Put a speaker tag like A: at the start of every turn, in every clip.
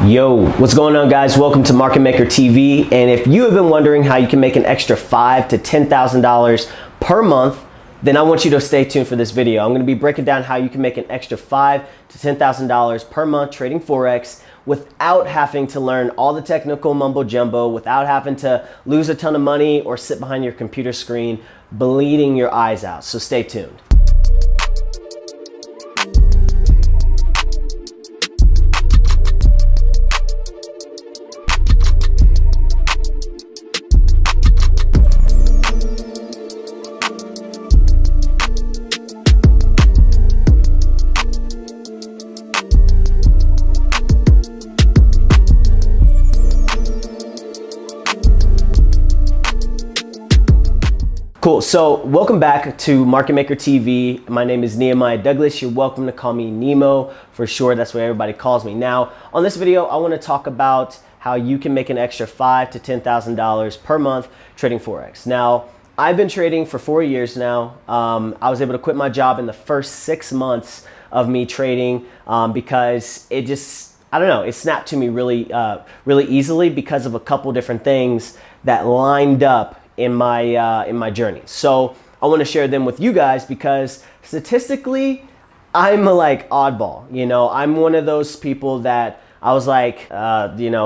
A: Yo, what's going on, guys? Welcome to Market Maker TV. And if you have been wondering how you can make an extra $5,000 to $10,000 per month, then I want you to stay tuned for this video. I'm going to be breaking down how you can make an extra $5,000 to $10,000 per month trading Forex without having to learn all the technical mumbo jumbo, without having to lose a ton of money or sit behind your computer screen bleeding your eyes out. So stay tuned. Cool, so welcome back to Market Maker TV. My name is Nehemiah Douglass. You're welcome to call me Nemo for sure. That's what everybody calls me. Now, on this video, I want to talk about how you can make an extra $5,000 to $10,000 per month trading Forex. Now, I've been trading for 4 years now. I was able to quit my job in the first 6 months of me trading because it just, I don't know, it snapped to me really easily because of a couple different things that lined up in my journey. So I want to share them with you guys because statistically, I'm a oddball. You know, I'm one of those people that I was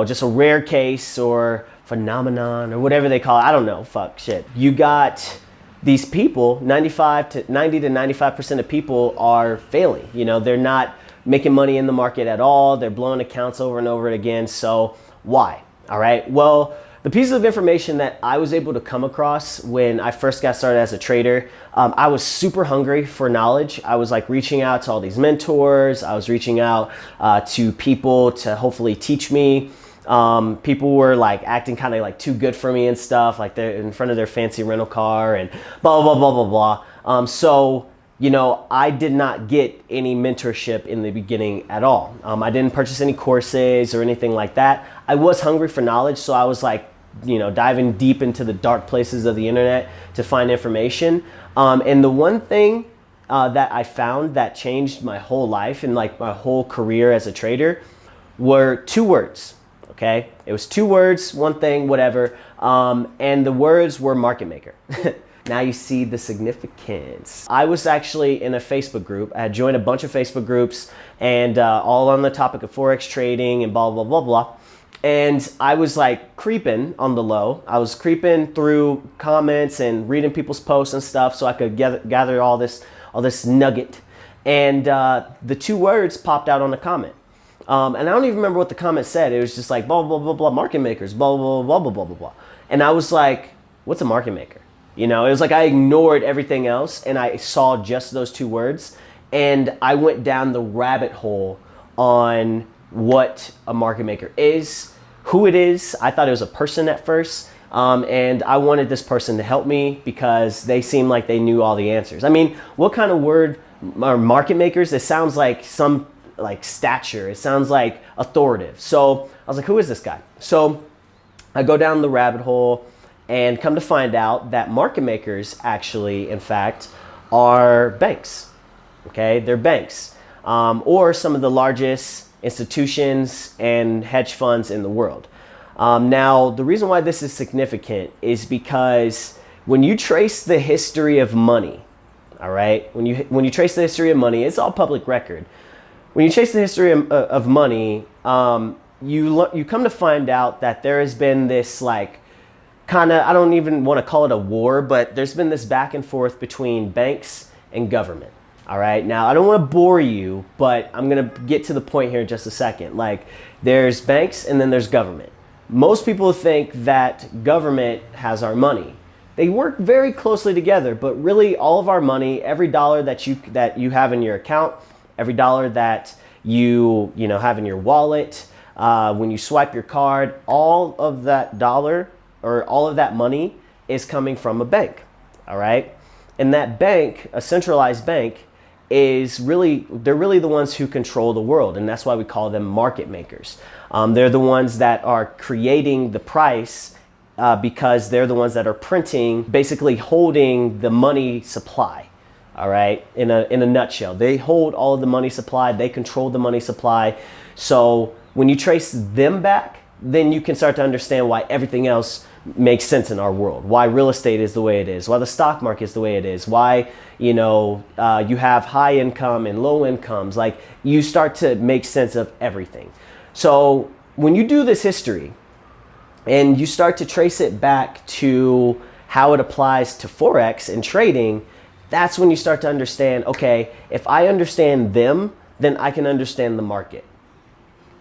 A: just a rare case or phenomenon or whatever they call it. I don't know. Fuck shit. You got these people, 90 to 95% of people are failing. You know, they're not making money in the market at all. They're blowing accounts over and over again. So why? All right. Well, the piece of information that I was able to come across when I first got started as a trader, I was super hungry for knowledge. I was reaching out to all these mentors. I was reaching out to people to hopefully teach me. People were acting kind of too good for me and stuff, they're in front of their fancy rental car and blah, blah, blah, blah, blah. So, you know, I did not get any mentorship in the beginning at all. I didn't purchase any courses or anything like that. I was hungry for knowledge, so I was diving deep into the dark places of the internet to find information. And the one thing that I found that changed my whole life and my whole career as a trader were 2 words. Okay, it was 2 words, one thing, whatever. And the words were market maker. Now you see the significance. I was actually in a Facebook group. I had joined a bunch of Facebook groups and all on the topic of Forex trading and blah, blah, blah, blah. And I was creeping on the low. I was creeping through comments and reading people's posts and stuff so I could gather all this nugget. And the 2 words popped out on the comment. And I don't even remember what the comment said. It was just blah, blah, blah, blah, market makers, blah, blah, blah, blah, blah, blah, blah. And I was like, what's a market maker? You know, it was I ignored everything else and I saw just those 2 words. And I went down the rabbit hole on what a market maker is, who it is. I thought it was a person at first, and I wanted this person to help me because they seemed like they knew all the answers. I mean, what kind of word are market makers? It sounds like some stature. It sounds like authoritative. So I was like, who is this guy? So I go down the rabbit hole and come to find out that market makers actually, in fact, are banks. Okay, they're banks, or some of the largest institutions and hedge funds in the world. Now, the reason why this is significant is because when you trace the history of money, all right, when you trace the history of money, it's all public record. When you trace the history of money, you come to find out that there has been this kind of, I don't even want to call it a war, but there's been this back and forth between banks and government. All right, now I don't want to bore you, but I'm going to get to the point here in just a second. There's banks and then there's government. Most people think that government has our money. They work very closely together, but really all of our money, every dollar that you have in your account, every dollar that you have in your wallet, when you swipe your card, all of that dollar or all of that money is coming from a bank. All right, and that bank, a centralized bank, they're really the ones who control the world, and that's why we call them market makers. They're the ones that are creating the price because they're the ones that are printing, basically holding the money supply. all right, in a nutshell. They hold all of the money supply, they control the money supply. So when you trace them back, then you can start to understand why everything else makes sense in our world, why real estate is the way it is, why the stock market is the way it is, why you have high income and low incomes. Like, you start to make sense of everything. So when you do this history and you start to trace it back to how it applies to Forex and trading, that's when you start to understand, okay, if I understand them, then I can understand the market.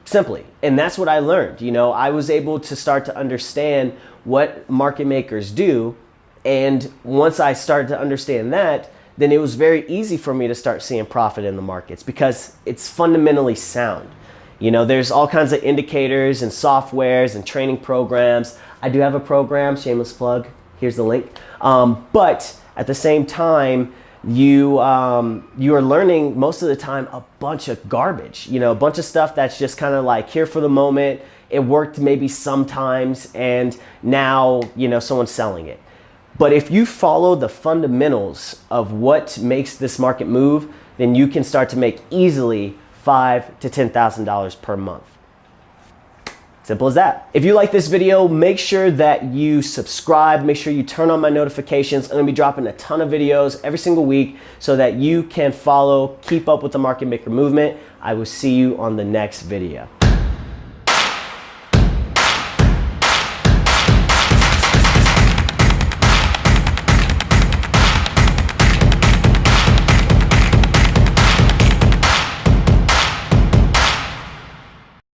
A: Simply. And that's what I learned. I was able to start to understand what market makers do. And once I started to understand that, then it was very easy for me to start seeing profit in the markets because it's fundamentally sound. There's all kinds of indicators and softwares and training programs. I do have a program, shameless plug, here's the link. But at the same time, you are learning most of the time a bunch of garbage, a bunch of stuff that's just kind of like here for the moment. It worked maybe sometimes, and now, someone's selling it. But if you follow the fundamentals of what makes this market move, then you can start to make easily $5,000 to $10,000 per month. Simple as that. If you like this video, make sure that you subscribe. Make sure you turn on my notifications. I'm gonna be dropping a ton of videos every single week so that you can keep up with the market maker movement. I will see you on the next video.